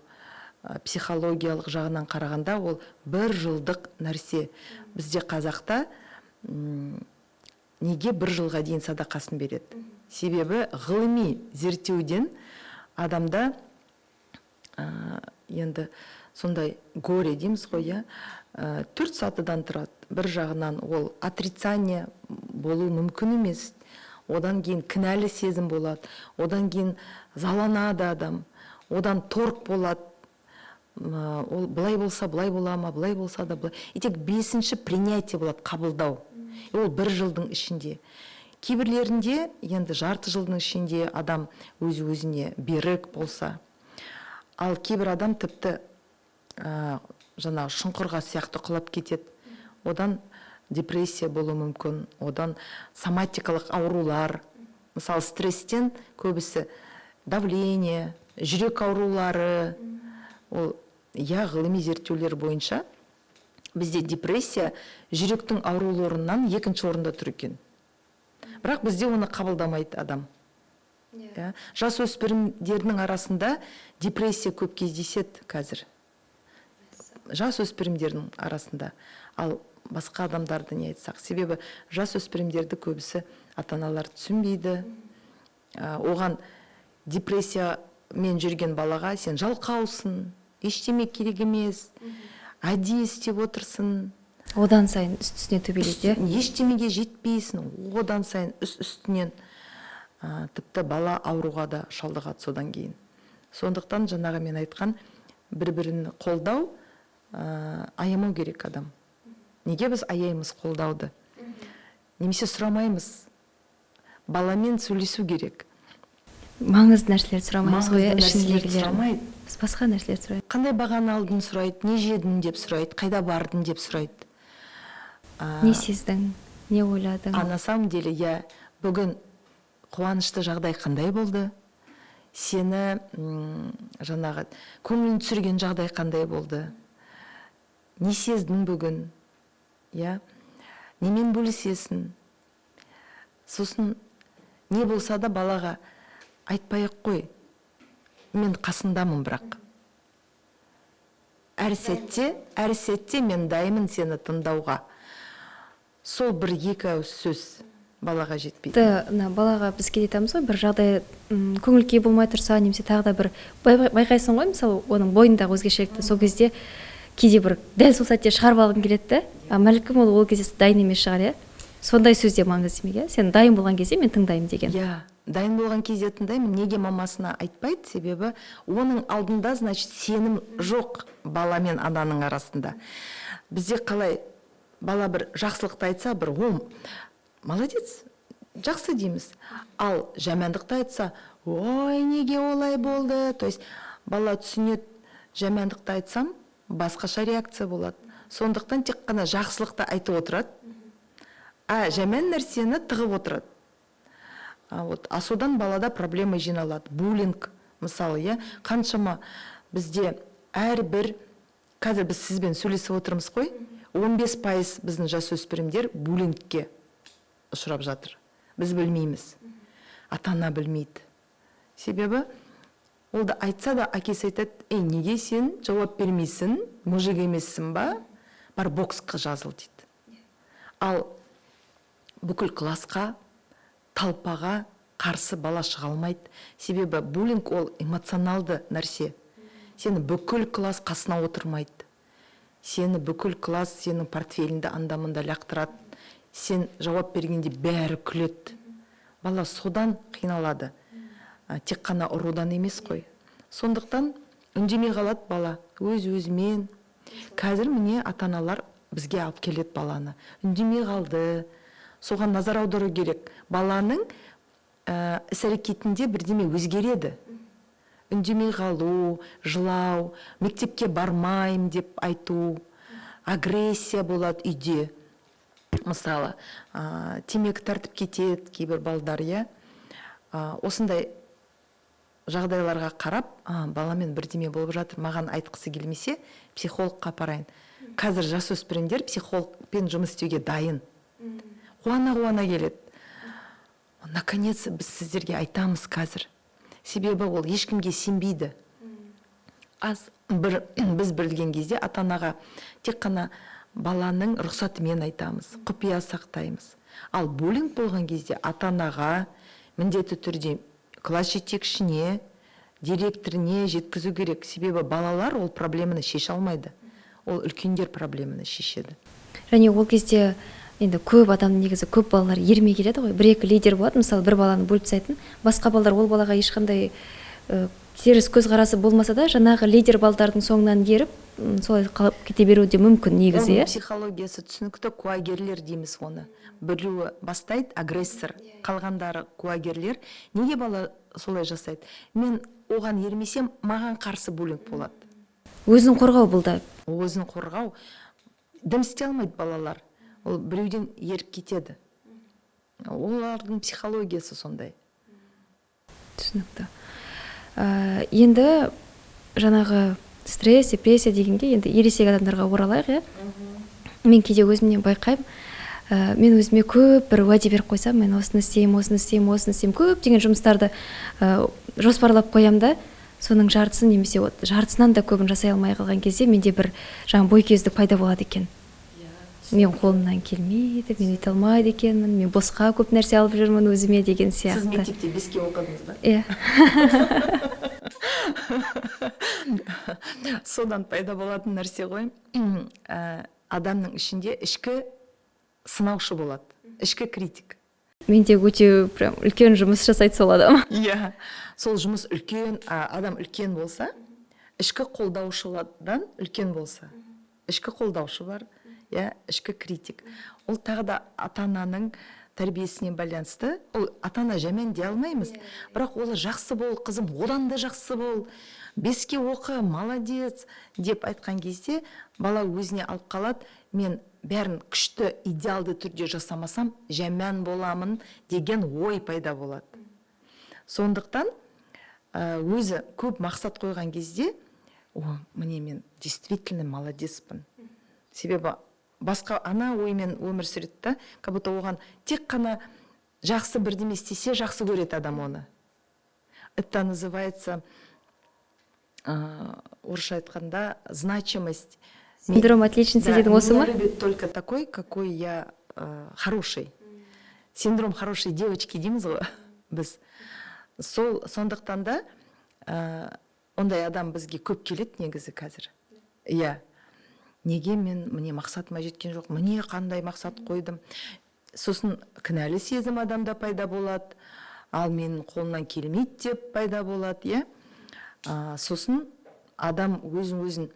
психологиялық жағынан қарағанда ол 1 жылдық нәрсе. Бізде қазақта неге 1 жылға дейін садақасын береді? Себебі ғылыми зерттеуден адамда енді сондай горе дейміз ғой, 4 сатыдан тұрады. Бір жағынан ол отрицание болу мүмкін емес. Одан кейін кінәлі сезім болады. Одан кейін заланады адам. одан торг болады, ол былай болса былай бола ма, былай болса да былай. И тек 5-ші принятие болады, қабылдау. Ол 1 жылдың ішінде. Кейбірлерінде енді жарты жылдың ішінде адам өзіне берік болса. Ал кейбір адам тіпті жаңағы шұңқырға сияқты құлап кетеді. Одан депрессия болуы мүмкін, одан соматикалық аурулар, мысалы стресстен көбісі давление, жүрек аурулары, ол ғылыми зерттеулер бойынша бізде депрессия жүректің ауруларынан 2-ші орында тұр екен. Бірақ бізде оны қабылдамайды адам. Жас өспірімдердің арасында депрессия көп кездеседі қазір. Жас өспірімдердің арасында. Ал басқа адамдарды не айтсақ, себебі жас өспірімдерді көбісі ата-аналар түсінбейді. Оған депрессиямен жүрген балаға сен жалқаусың, ештеме керек емес, әдейі істеп отырсың. Одан сайын үстіне төбелейді. Ештемеге жетпейсің, одан сайын үстінен. Тіпті бала ауруға да шалдығады содан кейін. Сондықтан жаңағы мен айтқан бір-бірін қолдау, аямау керек адам. Неге біз аяймыз қолдауды? Немесе сұрамаймыз. Баламен сөйлесу керек. Маңызды нәрселер сұрамаймыз ғой, Маңызды нәрселерді ішіндегілерін. сұрамайды. Біз басқа нәрселер сұрайды. Қандай бағаны алдың сұрайды, не жедің деп сұрайды, қайда бардың деп сұрайды. Не сездің, не ойладың? На самом деле, бүгін қуанышты жағдай қандай болды? Сені жаңағы көңілін түсірген жағдай қандай болды? Не сездің бүгін? Немен бөлісесің? Сосын не болса да балаға айтпай-ақ қой, мен қасындамын бірақ. Әр сәтте мен дайымын сені тыңдауға. Сол 1-2 ауыз сөз балаға жетпейді. Балаға біз кететамыз ғой, бір жағдай көңіл күй болмай тұрса, немесе тағы да бір байқайсың ғой, мысалы, оның бойындағы өзгешелікті, сол кезде кейде бір дәл сол сәтте шығарып алғың келеді, мәлкім ол кезде дайын емес шығар, сондай сөзде маңызды демек, сен дайын болған кезде мен тыңдаймын деген. Дайын болған кезде тыңдаймын. Неге мамасына айтпайды? Себебі оның алдында, значит, сенім жоқ бала мен ананың арасында. Бізде қалай бала бір жақсылықты айтса, бір молодец, жақсы дейміз. Ал жамандықты айтса, ой, неге олай болды? То есть бала түсінеді, жамандықты айтсам, басқаша реакция болады. Сондықтан тек қана жақсылықты айтып отырады, жаман нәрсені тығып отырады. Содан балада проблема жиналады. Буллинг, мысалы, қаншама бізде әрбір, қазір біз сізбен сөйлесіп отырмыз қой, 15% біздің жасөспірімдер буллингке ұшырап жатыр. Біз білмейміз. Ата-ана білмейді. Себебі ол да айтса да әкесі айтады, неге сен жауап бермейсің, мужик емессің ба? Бар боксқа жазыл дейді. Ал бүкіл классқа, талпаға қарсы бала шыға алмайды. Себебі буллинг ол эмоционалды нәрсе. Сені бүкіл класс қасына отырмайды. Сені бүкіл класс сенің портфеліңді анда-мында лақтырады. Сен жауап бергенде бәрі күледі. Бала содан қиналады. Тек қана ұрудан емес қой. Сондықтан үндемей қалады бала өз-өзімен. Қазір міне ата-аналар бізге алып келеді баланы. Үндемей қалды. Соған назар аудару керек. Баланың іс-әрекетінде бірдеме өзгереді. Үндемей қалу, жылау, мектепке бармайым деп айту, агрессия болады үйде. Мысалы, темекі тартып кетеді кейбір балдар, осындай жағдайларға қарап, баламен бірдеме болып жатыр, маған айтқысы келмесе, психологқа апарайын. Қазір жасөспірімдер психологпен жұмыс істеуге дайын. Қуана келеді. Наконец, біз сіздерге айтамыз қазір. Себебі ол ешкімге сенбейді. Біз білген кезде ата-анаға тек қана баланың рұқсатымен айтамыз, құпия сақтаймыз. Ал буллинг болған кезде ата-анаға міндетті түрде класс жетекшісіне, директоріне жеткізу керек. Себебі балалар ол проблеманы шеше алмайды. Ол үлкендер проблеманы шешеді. Және ол кезде енді көп адам негізі көп балалар ермей келеді ғой. 1-2 лидер болады, мысалы бір баланы бөліп тастайтын, басқа балалар ол балаға ешқандай теріс көзқарасы болмаса да жаңағы лидер балдардың соңынан еріп солай қалып кете беруі де мүмкін негізі. Оның психологиясы түсінікті, куәгерлер дейміз оны. Біреуі бастайды, агрессор, қалғандары куәгерлер. Неге бала солай жасайды? Мен оған ермесем, маған қарсы булинг болады. Өзін қорғау бұл да. Өзін қорғау. Дым істей алмайды балалар. Ол біреуден еріп кетеді. Олардың психологиясы сондай. Түсінікті. Енді жаңағы стресс, депрессия дегенге енді ересек адамдарға оралайық, иә? Мен кейде өзімнен байқаймын, мен өзіме көп бір уәде беріп қойсам, мен осыны істеймін, көптеген жұмыстарды жоспарлап қоям да, соның жартысын немесе жартысынан да көбін жасай алмай қалған кезде менде бір жаңа бойкездік пайда болады екен. Мен қолымнан келмейді, мен өйте алмайды екенмін, мен босқа көп нәрсе алып жүрмін өзіме деген сияқты. Сіз мектепте 5-ке оқыдыңыз ба? Иә. Содан пайда болатын нәрсе ғой. Адамның ішінде ішкі сынаушы болады, ішкі критик. Менде өте прям үлкен жұмыс жасайды сол адам. Иә, сол жұмыс үлкен, адам үлкен болса, ішкі қолдаушыладан үлкен болса, ішкі қолдаушы бар, иә, ішкі критик. Ол тағы да ата-ананың тәрбиесіне байланысты. Ол ата-ана жаман дей алмаймыз, бірақ ол жақсы бол, қызым, одан да жақсы бол, 5-ке оқы, молодец деп айтқан кезде бала өзіне алып қалады, мен бәрін күшті, идеалды түрде жасамасам, жаман боламын деген ой пайда болады. Сондықтан өзі көп мақсат қойған кезде, міне мен действительно молодеспін. Себебі басқа ана оймен өмір сүреді да, как будто оған тек қана жақсы бірдеме істесе, жақсы көреді адам оны. Это называется, орысша айтқанда, значимость. Синдром отличницы дедің осы ма? Меня любит только такой, какой я хороший. Синдром хорошей девочки дейміз ғой біз. Сондықтан да ондай адам бізге көп келеді негізі қазір. Иә. Неге мен міне мақсатыма жеткен жоқ, міне қандай мақсат қойдым. Сосын кінәлі сезім адамда пайда болады, ал менің қолымнан келмейді деп пайда болады, иә. Сосын адам өзін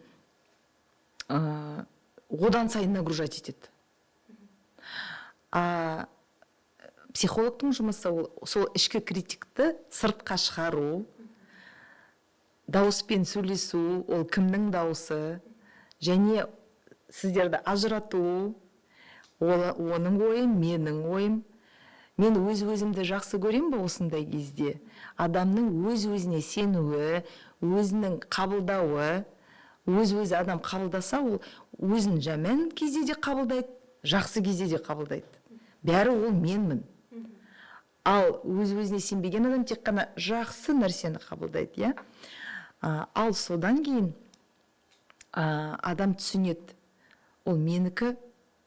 одан сайын нагружать етеді. Психологтың жұмысы сол ішкі критикті сыртқа шығару, дауыспен сөйлесу, ол кімнің дауысы, және сіздерді ажырату, оның ойым, менің ойым. Мен өзімді жақсы көрем бе осындай кезде? Адамның өз-өзіне сенуі, өзінің қабылдауы, өз-өзі адам қабылдаса, ол өзін жаман кезде де қабылдайды, жақсы кезде де қабылдайды. Бәрі ол менмін. Ал өз-өзіне сенбеген адам тек қана жақсы нәрсені қабылдайды, иә? Ал содан кейін адам түсінеді, ол менікі,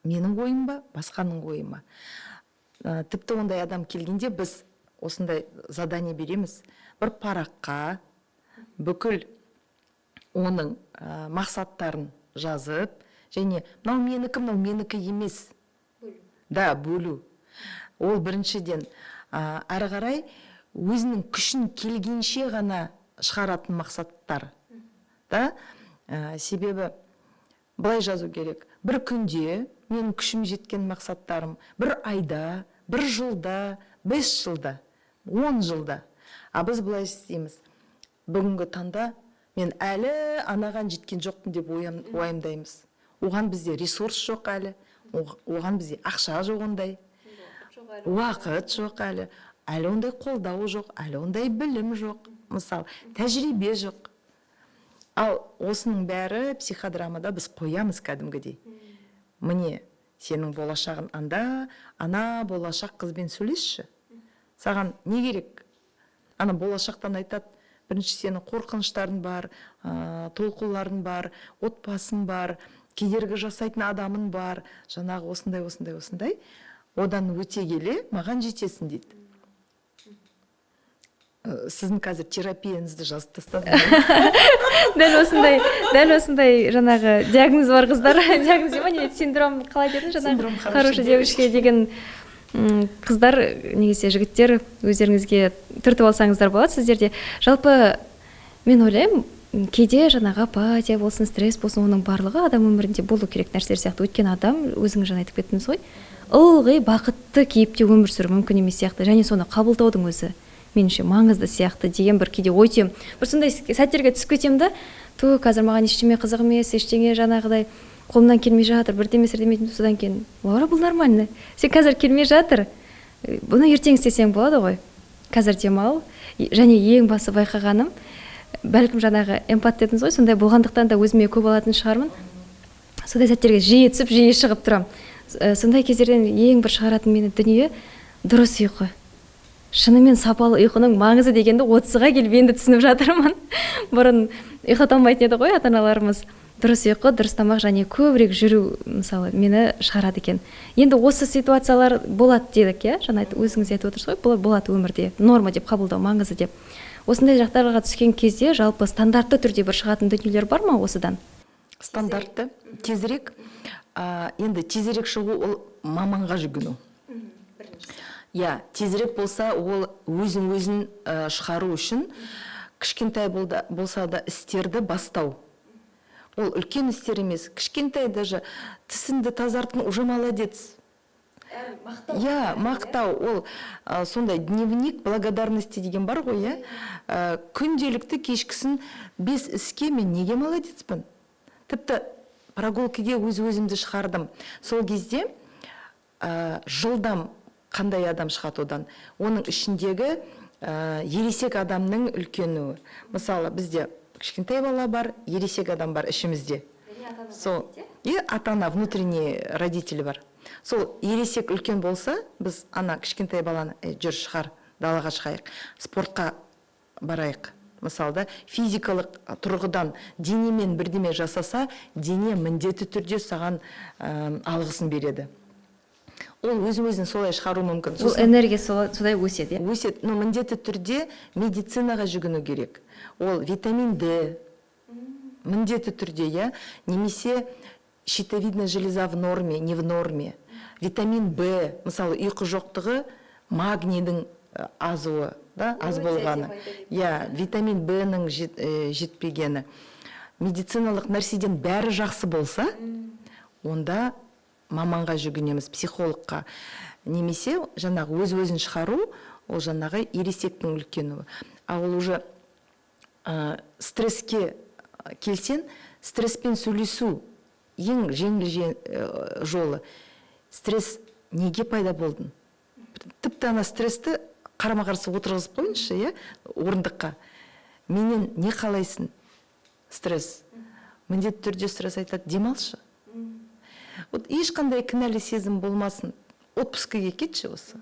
менің ойым ба, басқаның ойы ма? Тіпті ондай адам келгенде біз осындай задание береміз. Бір параққа бүкіл оның мақсаттарын жазып, және мынау менікі емес. Да, бөлу. Ол біріншіден әрі қарай өзінің күшін келгенше ғана шығаратын мақсаттар. Да? Себебі былай жазу керек. Бір күнде менің күшім жеткен мақсаттарым, бір айда, бір жылда, 5 жылда, 10 жылда. Біз былай істейміз. Бүгінгі таңда мен әлі анаған жеткен жоқпын деп уайымдаймыз. Оған бізде ресурс жоқ әлі, оған бізде ақша жоқ ондай, уақыт жоқ әлі ондай қолдау жоқ, әлі ондай білім жоқ, мысалы, тәжірибе жоқ. Ал осының бәрі психодрамада біз қоямыз кәдімгідей. Міне, сенің болашағын ана болашақ қызбен сөйлесші. Саған не керек? Ана болашақтан айтады, бірінші сенің қорқыныштарың бар, толқуларың бар, отбасың бар, кедергі жасайтын адамың бар, жаңағы осындай. Одан өте келе, маған жетесің дейді. Сіздің қазір терапияңызды жазып тастадым. Дәл осындай жаңағы диагноз бар қыздар. Диагноз ма, не синдром қалай дедің? Жаңағы хороший девушка деген қыздар, негізі жігіттер өздеріңізге түртіп алсаңыздар болады. Сіздерде жалпы мен ойлаймын кейде жаңағы апатия болсын, стресс болсын, оның барлығы адам өмірінде болу керек нәрселер сияқты. Өйткені адам, өзіңіз жаңа айтып кеттіңіз ғой, ылғи бақытты кейіпте өмір сүру мүмкін емес сияқты, және соны қабылдаудың өзі меніңше маңызды сияқты деген бір кейде ой түйем. Бір сондай сәттерге түсіп кетемін да, қазір маған ештеңе қызық емес, ештеңе жаңағыдай қолымнан келмей жатыр, бірдеме демейтін. Содан кейін, Лаура, бұл нормально. Сен қазір келмей жатыр, бұны ертең істесең болады ғой. Қазір демал. Және ең басы байқағаным, бәлкім жаңағы эмпат дедіңіз ғой, сондай болғандықтан да өзіме көп алатын шығармын. Сондай сәттерге жиі түсіп, жиі шығып тұрам. Сондай кездерден ең бір шығаратын мені дүние дұрыс ұйқы. Шынымен сапалы ұйқының маңызы дегенді 30-ға келіп енді түсініп жатырмын. Бұрын ұйықтата алмайтын еді ғой ата-аналарымыз. Дұрыс ұйқы, дұрыс тамақ және көбірек жүру мысалы мені шығарады екен. Енді осы ситуациялар болады дедік, иә? Жаңа өзіңіз айтып отырсыз ғой, болады өмірде, норма деп қабылдау, маңызы деп. Осындай жақтарға түскен кезде жалпы стандартты түрде бір шығатын дүниелер бар ма осыдан? Стандартты, тезірек. Енді тезірек шығу ол маманға жүгіну. Я, тезірек болса ол өзін шығару үшін кішкентай болса да істерді бастау. Ол үлкен істер емес, кішкентай даже тісіңді тазартын уже молодец. Я, мақтау, ол сондай дневник благодарности деген бар ғой, я. Күнделікті кешкісін 5 іске мен неге молодецпін? Тіпті прогулкаге өзімді шығардым. Сол кезде жылдам қандай адам шығады одан? Оның ішіндегі ересек адамның үлкенуі. Мысалы, бізде кішкентай бала бар, ересек адам бар ішімізде. И ата-ана, внутренний родители бар. Сол ересек үлкен болса, біз ана кішкентай баланы жүр шығар, далаға шығайық, спортқа барайық. Мысалы, физикалық тұрғыдан денемен бірдеме жасаса, дене міндетті түрде саған алғысын береді. Ол өзін солай шығару мүмкін. Ол энергия содай өседі. Өседі, но міндетті түрде медицинаға жүгіну керек. Ол витамин D, міндетті түрде, я, немесе щитовидная железа в норме, не в норме. Витамин B, мысалы, ұйқы жоқтығы, магнийдің азуы, да, аз болғаны. Я, витамин B-ның жетпегені. Медициналық нәрседен бәрі жақсы болса, онда маманға жүгінеміз, психологқа. Немесе жаңағы өзін шығару, ол жаңағы ересектің үлкенуі. А ол уже стресске келсен, стресспен сөйлесу ең жеңіл жолы. Стресс неге пайда болдың? Тіпті ана стрессті қарама-қарсы отырғызып қойыншы, орындыққа. Менен не қалайсың? Стресс. Міндетті түрде стресс айтады, демалшы. Ешқандай кінәлі сезім болмасын. Отпускіге кетші осы.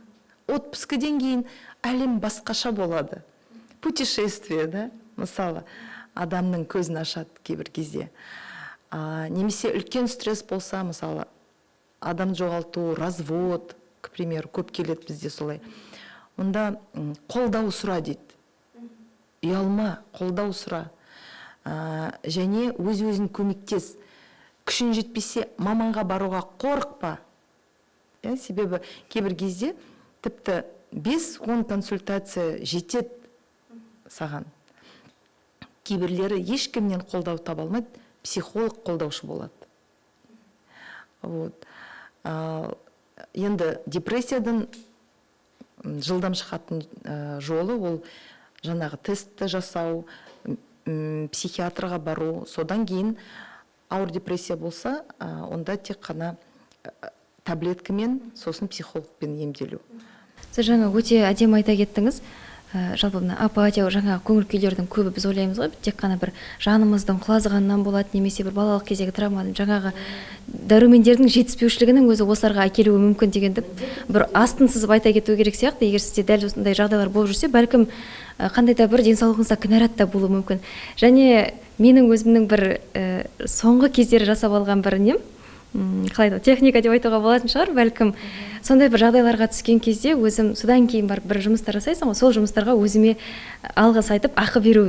Отпускіден кейін әлем басқаша болады. Путешествие, да? Мысалы, адамның көзін ашады кейбір кезде. Немесе үлкен стресс болса, мысалы, адам жоғалту, развод, к примеру, көп келеді бізде солай. Онда қолдау сұра дейді. Ұялма, қолдау сұра. Және өзін көмектес. Күшін жетпесе, маманға баруға қорықпа. Себебі кейбір кезде тіпті 5-10 консультация жетеді саған. Кейбірлері ешкімнен қолдау таба алмайды, психолог қолдаушы болады. Енді депрессиядан жылдам шығатын жолы ол жаңағы тестті жасау, психиатрға бару, содан кейін ауыр депрессия болса, онда тек қана таблеткамен, сосын психологпен емделу. Сіз жаңа өте әдемі айта кеттіңіз. Жалпы апатия, жаңа көңіл күйлердің көбі біз ойлаймыз ғой, тек қана бір жанымыздың құлазығаннан болады, немесе бір балалық кездегі травмадан, жаңағы дәрумендердің жетіспеушілігінің өзі осыларға әкелуі мүмкін дегенді бір астын сызып айта кету керек сияқты. Егер сізде дәл осындай жағдайлар болып жүрсе, бәлкім қандай да бір денсаулығыңызда кінәрат та болуы мүмкін. Және менің өзімнің бір соңғы кездері жасап алған бір нем, қалай техника деп айтуға болатын шығар, бәлкім сондай бір жағдайларға түскен кезде өзім содан кейін барып бір жұмыстар жасайсың ғой, сол жұмыстарға өзіме алғыс айтып ақы беру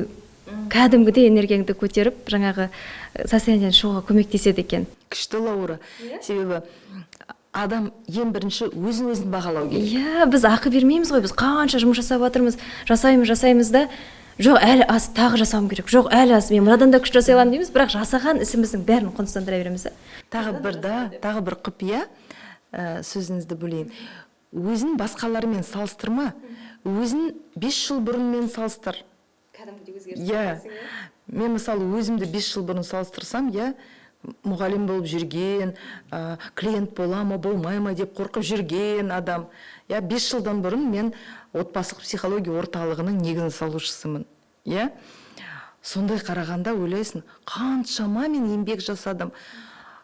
кәдімгідей энергияңды көтеріп жаңағы состояниеден шығуға көмектеседі екен. Күшті, Лаура. Себебі адам ең бірінші өзін бағалау керек. Біз ақы бермейміз ғой, біз қанша жұмыс жасап жатырмыз, жасаймыз да жоқ әлі аз тағы жасауым керек, жоқ әлі аз мен мынадан да күшті жасай аламын дейміз, бірақ жасаған ісіміздің бәрін құныстандыра береміз да. Тағы бір құпия, сөзіңізді бөлейін. Өзін басқалармен салыстырма, өзін 5 жыл бұрынмен салыстыр. Мен мысалы өзімді 5 жыл бұрын салыстырсам, мұғалім болып жүрген, клиент бола ма болмай ма деп қорқып жүрген адам. 5 жылдан бұрын мен отбасылық психология орталығының негізін салушысымын. Сондай қарағанда ойлайсың, қаншама мен еңбек жасадым,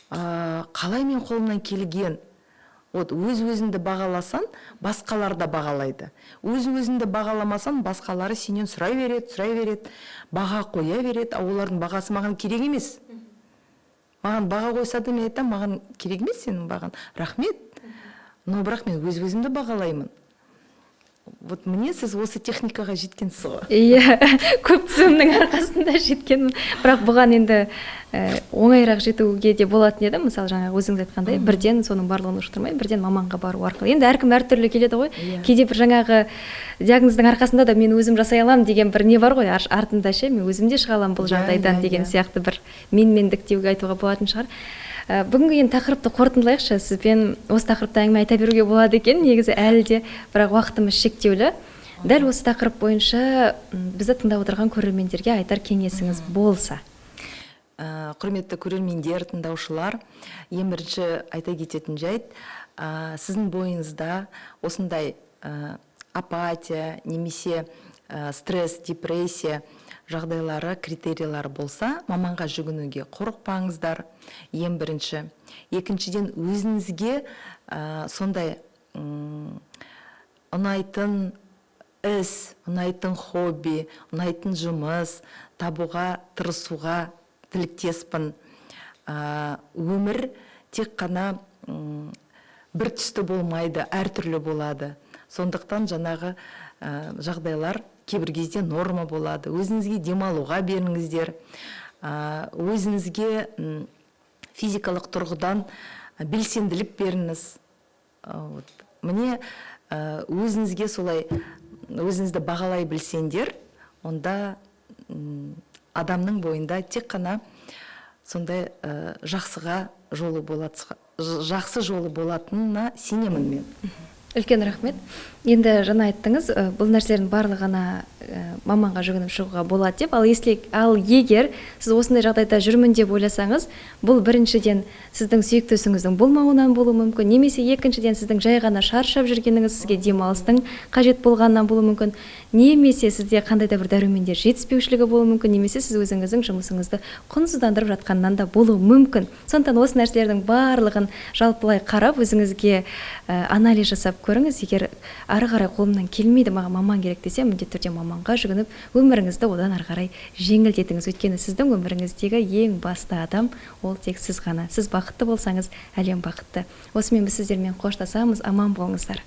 қалай мен қолымнан келген. Өз-өзіңді бағаласан, басқалар да бағалайды. Өз-өзіңді бағаламасан, басқалары сенен сұрай береді, баға қоя береді, олардың бағасы маған керек емес. Маған баға қойса да мен айтам, маған керек емес сенің бағаң. Рахмет. Но бірақ мен өз-өзімді бағалаймын. Міне сіз осы техникаға жеткенсіз ғой. Иә, көп түсімнің арқасында жеткенмін. Бірақ бұған енді оңайырақ жетуге де болатын еді. Мысалы жаңағы өзіңіз айтқандай, бірден соның барлығын ұштырмай, бірден маманға бару арқылы. Енді әркім әртүрлі келеді ғой. Кейде бір жаңағы диагноздың арқасында да мен өзім жасай аламын деген бір не бар ғой. Артында мен өзім де шыға аламын бұл жағдайдан деген сияқты бір менмендік деуге айтуға болатын шығар. Бүгінгі енді тақырыпты қорытындылайықшы. Сізбен осы тақырыпта әңгіме айта беруге болады екен, негізі әлі де, бірақ уақытымыз шектеулі. Дәл осы тақырып бойынша бізді тыңдап отырған көрермендерге айтар кеңесіңіз болса. Құрметті көрермендер, тыңдаушылар, ең бірінші айта кететін жайт, сіздің бойыңызда осындай апатия, немесе стресс, депрессия жағдайлары, критериялары болса, маманға жүгінуге қорықпаңыздар, ең бірінші. Екіншіден, өзіңізге сондай ұнайтын іс, ұнайтын хобби, ұнайтын жұмыс табуға, тырысуға тілектеспін. Өмір тек қана бір түсті болмайды, әртүрлі болады. Сондықтан жаңағы жағдайлар кейбір кезде норма болады. Өзіңізге демалуға беріңіздер. Өзіңізге физикалық тұрғыдан белсенділік беріңіз. Міне өзіңізге солай өзіңізді бағалай білсеңдер, онда адамның бойында тек қана сондай жақсы жолы болатынына сенемін мен. Үлкен рахмет. Енді жаңа айттыңыз, бұл нәрселердің барлығына маманға жүгініп шығуға болады деп. Ал егер сіз осындай жағдайда жүрмін деп ойласаңыз, бұл біріншіден сіздің сүйікті ісіңіздің болмауынан болуы мүмкін, немесе екіншіден сіздің жай ғана шаршап жүргеніңіз, сізге демалыстың қажет болғанынан болуы мүмкін, немесе сізде қандай да бір дәрумендер жетіспеушілігі болуы мүмкін, немесе сіз өзіңіздің жұмысыңызды құнсыздандырып жатқаннан да болуы мүмкін. Сондықтан осы нәрселердің барлығын жалпылай қарап, өзіңізге анализ жасап көріңіз. Егер ары қарай қолымнан келмейді, маған маман керек десе, міндетті түрде маманға жүгініп, өміріңізді одан ары қарай жеңілдетіңіз. Өйткені сіздің өміріңіздегі ең басты адам ол тек сіз ғана. Сіз бақытты болсаңыз, әлем бақытты. Осымен біз сіздермен қоштасамыз. Аман болыңыздар.